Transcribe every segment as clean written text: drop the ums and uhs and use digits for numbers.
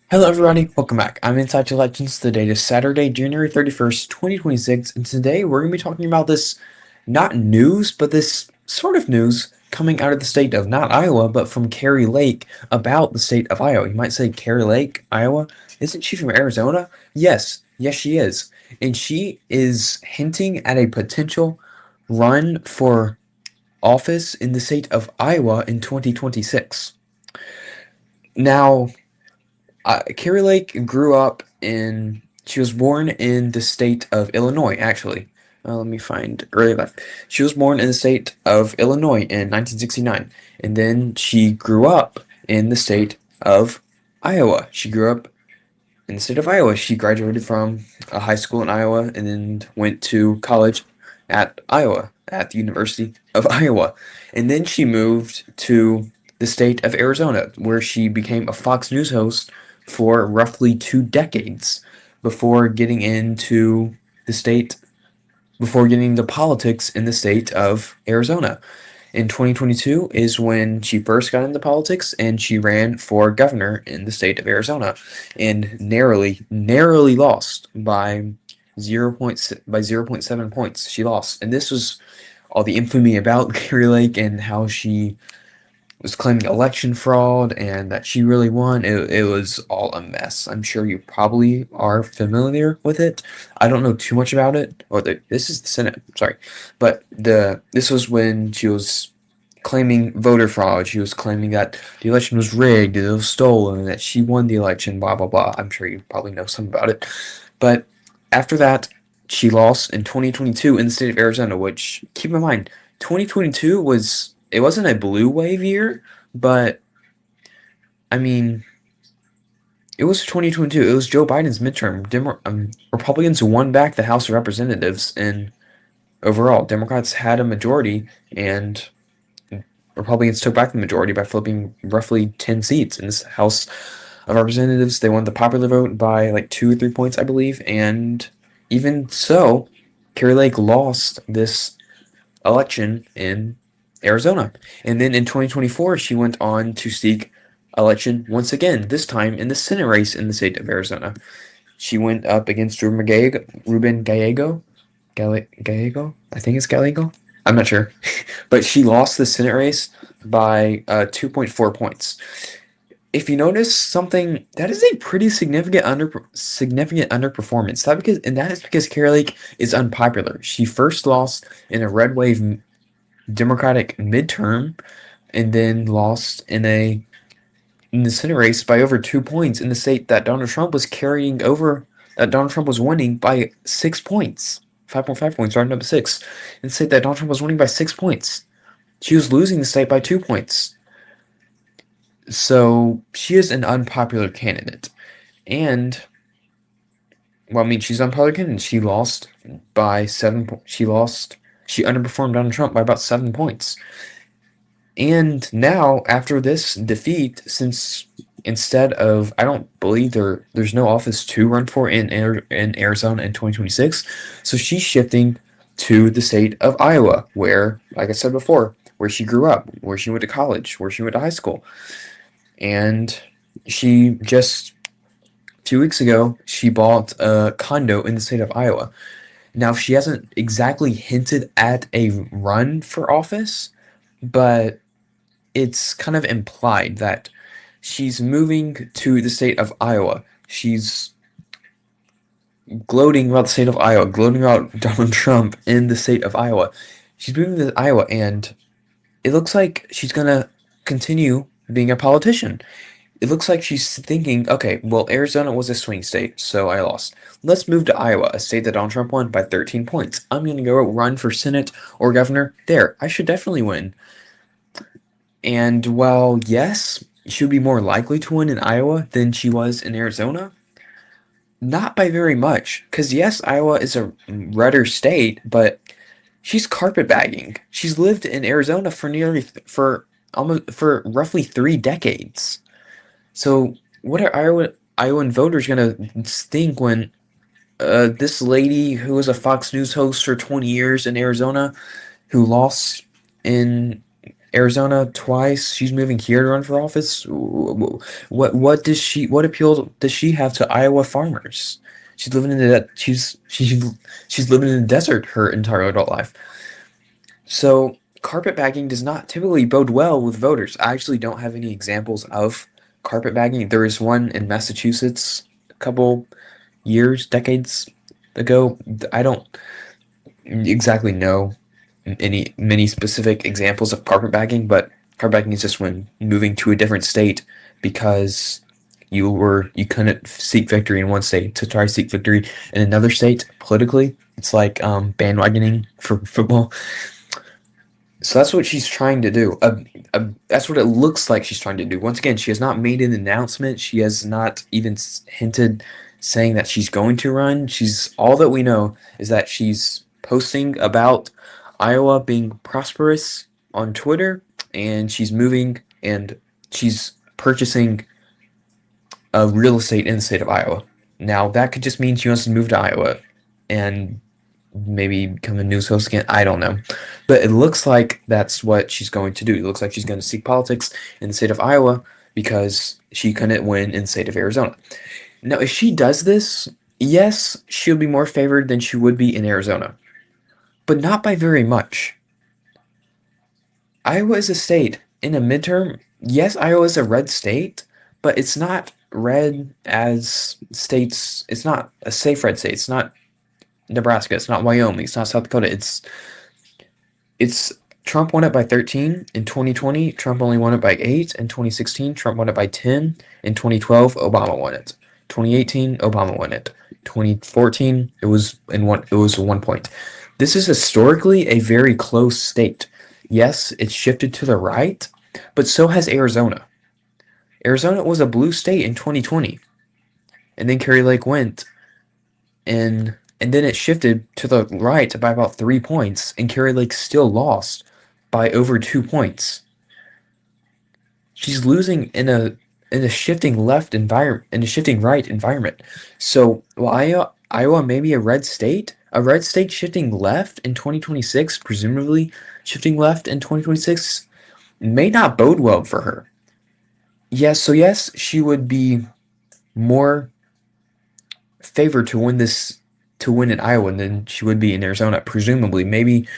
Hello everybody, welcome back. I'm Inside to Legends. The date is Saturday, January 31st, 2026, and today we're going to be talking about this, not news, but this sort of news coming out of the state of not Iowa, but from Kari Lake about the state of Iowa. You might say, Kari Lake, Iowa? Isn't she from Arizona? Yes, she is. And she is hinting at a potential run for office in the state of Iowa in 2026. Now, Kari Lake grew up in. She was born in the state of Illinois, actually. Let me find early life. She was born in the state of Illinois in 1969, and then she grew up in the state of Iowa. She grew up in the state of Iowa. She graduated from a high school in Iowa and then went to college at Iowa, at the University of Iowa. And then she moved to the state of Arizona, where she became a Fox News host for roughly 2 decades before getting into the state, before getting into politics in the state of Arizona. In 2022 is when she first got into politics and she ran for governor in the state of Arizona and narrowly lost by 0.7 points. She lost. And this was all the infamy about Kari Lake and how she was claiming election fraud and that she really won. It was all a mess. I'm sure you probably are familiar with it. I don't know too much about it. This is the Senate, sorry, but this was when she was claiming voter fraud. She was claiming that the election was rigged, it was stolen, that she won the election. Blah blah blah. I'm sure you probably know some about it, but after that, she lost in 2022 in the state of Arizona. Which, keep in mind, 2022 was, it wasn't a blue wave year, but I mean, it was 2022. It was Joe Biden's midterm. Republicans won back the House of Representatives, and overall, Democrats had a majority, and Republicans took back the majority by flipping roughly 10 seats in this House of Representatives. They won the popular vote by like 2 or 3 points, I believe, and even so, Kari Lake lost this election in Arizona. And then in 2024, she went on to seek election once again, this time in the Senate race in the state of Arizona. She went up against Ruben Gallego. Gallego? I think it's Gallego. I'm not sure. But she lost the Senate race by 2.4 points. If you notice something, that is a pretty significant underperformance. That is because Kari Lake is unpopular. She first lost in a red wave Democratic midterm, and then lost in the Senate race by over 2 points in the state that Donald Trump was carrying over, that Donald Trump was winning by 6 points, 5.5 points, rounded up to six, in the state that Donald Trump was winning by 6 points. She was losing the state by 2 points. So she is an unpopular candidate, and well, I mean, she's an unpopular candidate. She lost by 7. She lost. She underperformed Donald Trump by about 7 points. And now, after this defeat, since instead of, I don't believe there's no office to run for in Arizona in 2026, so she's shifting to the state of Iowa, where, like I said before, where she grew up, where she went to college, where she went to high school, and she just 2 weeks ago she bought a condo in the state of Iowa. Now she hasn't exactly hinted at a run for office, but it's kind of implied that she's moving to the state of Iowa. She's gloating about the state of Iowa, gloating about Donald Trump in the state of Iowa. She's moving to Iowa, and it looks like she's gonna continue being a politician. It looks like she's thinking, okay, well, Arizona was a swing state, so I lost. Let's move to Iowa, a state that Donald Trump won by 13 points. I'm going to go run for Senate or governor there. I should definitely win. And while, yes, she would be more likely to win in Iowa than she was in Arizona, not by very much. Because, yes, Iowa is a redder state, but she's carpetbagging. She's lived in Arizona for roughly 3 decades. So, what are Iowan voters gonna think when this lady who was a Fox News host for 20 years in Arizona, who lost in Arizona twice. She's moving here to run for office. What appeal does she have to Iowa farmers? She's living in the she's living in the desert her entire adult life. So carpetbagging does not typically bode well with voters. I actually don't have any examples of carpetbagging. There is one in Massachusetts a couple decades ago. I don't exactly know many specific examples of carpetbagging, but carpetbagging is just when moving to a different state because you couldn't seek victory in one state to try to seek victory in another state politically. It's like bandwagoning for football. So that's what she's trying to do. That's what it looks like she's trying to do. Once again, she has not made an announcement. She has not even hinted saying that she's going to run. She's all that we know is that she's posting about Iowa being prosperous on Twitter, and she's moving and she's purchasing real estate in the state of Iowa. Now that could just mean she wants to move to Iowa and maybe become a news host again. I don't know. But it looks like that's what she's going to do. It looks like she's going to seek politics in the state of Iowa because she couldn't win in the state of Arizona. Now, if she does this, yes, she'll be more favored than she would be in Arizona, but not by very much. Iowa is a state in a midterm. Yes, Iowa is a red state, but it's not red as states. It's not a safe red state. It's not Nebraska. It's not Wyoming. It's not South Dakota. It's Trump won it by 13 in 2020. Trump only won it by 8 in 2016. Trump won it by 10 in 2012. Obama won it. 2018, Obama won it. 2014, it was 1 point. This is historically a very close state. Yes, it's shifted to the right, but so has Arizona. Arizona was a blue state in 2020, and then Kari Lake went, and then it shifted to the right by about 3 points, and Kari Lake still lost by over 2 points. She's losing in a shifting right environment. So while Iowa may be a red state shifting left in 2026, presumably shifting left in 2026, may not bode well for her. Yes, she would be more favored to win in Iowa than she would be in Arizona. Presumably, maybe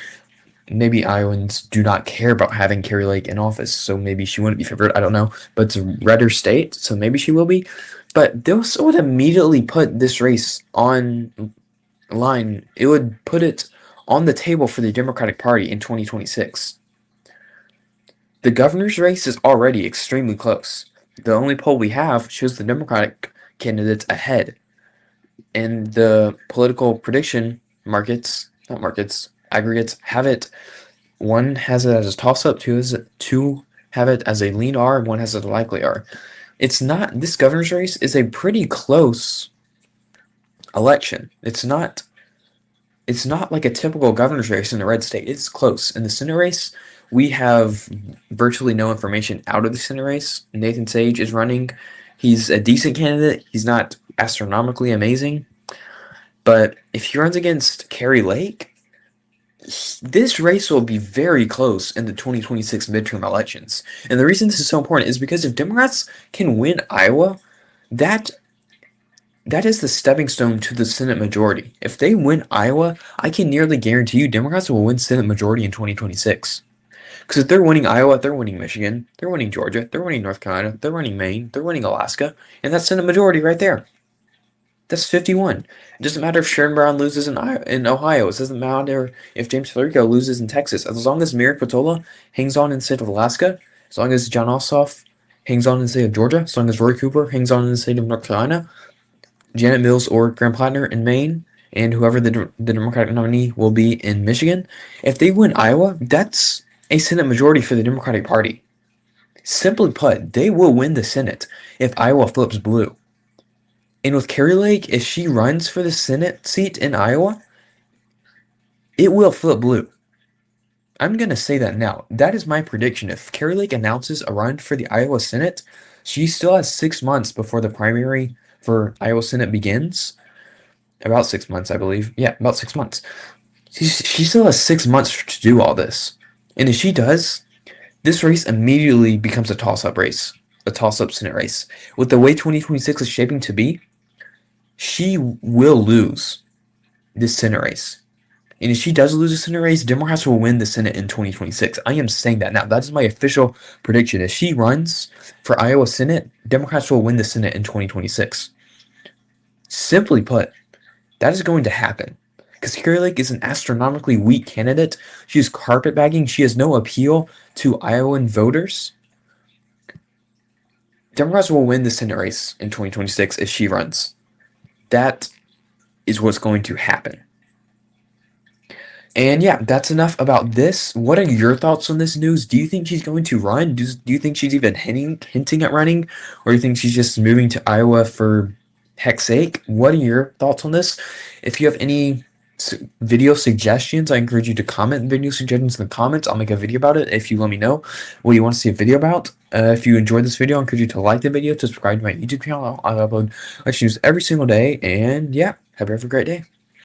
Iowans do not care about having Kari Lake in office, so maybe she wouldn't be favored. I don't know, but it's a redder state, so maybe she will be. But this would immediately put this race on line. It would put it on the table for the Democratic Party in 2026. The governor's race is already extremely close. The only poll we have shows the Democratic candidates ahead. And the political prediction aggregates have it. One has it as a toss-up, two have it as a lean R, and one has it as a likely R. This governor's race is a pretty close election. It's not like a typical governor's race in a red state. It's close. In the Senate race, we have virtually no information out of the Senate race. Nathan Sage is running. He's a decent candidate. He's not astronomically amazing. But if he runs against Kari Lake, this race will be very close in the 2026 midterm elections. And the reason this is so important is because if Democrats can win Iowa, that is the stepping stone to the Senate majority. If they win Iowa, I can nearly guarantee you Democrats will win Senate majority in 2026. Because if they're winning Iowa, they're winning Michigan, they're winning Georgia, they're winning North Carolina, they're winning Maine, they're winning Alaska, and that's Senate majority right there. That's 51. It doesn't matter if Sharon Brown loses in Ohio. It doesn't matter if James Federico loses in Texas. As long as Merrick Patola hangs on in the state of Alaska, as long as John Ossoff hangs on in the state of Georgia, as long as Roy Cooper hangs on in the state of North Carolina, Janet Mills or Graham Plattner in Maine, and whoever the Democratic nominee will be in Michigan, if they win Iowa, that's a Senate majority for the Democratic Party. Simply put, they will win the Senate if Iowa flips blue. And with Kari Lake, if she runs for the Senate seat in Iowa, it will flip blue. I'm going to say that now. That is my prediction. If Kari Lake announces a run for the Iowa Senate, she still has 6 months before the primary for Iowa Senate begins. About 6 months, I believe. Yeah, about 6 months. She still has 6 months to do all this. And if she does, This race immediately becomes a toss-up race, a toss-up Senate race. With the way 2026 is shaping to be, she will lose this Senate race. And if she does lose the Senate race, Democrats will win the Senate in 2026. I am saying that now. That is my official prediction. If she runs for Iowa Senate, Democrats will win the Senate in 2026. Simply put, that is going to happen. Because Kari Lake is an astronomically weak candidate. She is carpetbagging. She has no appeal to Iowan voters. Democrats will win the Senate race in 2026 if she runs. That is what's going to happen. And yeah, that's enough about this. What are your thoughts on this news? Do you think she's going to run? Do you think she's even hinting at running? Or do you think she's just moving to Iowa for heck's sake? What are your thoughts on this? If you have any video suggestions, I encourage you to comment video suggestions in the comments. I'll make a video about it if you let me know what you want to see a video about. If you enjoyed this video, I encourage you to like the video, to subscribe to my YouTube channel. I upload news every single day. And yeah, have a great day.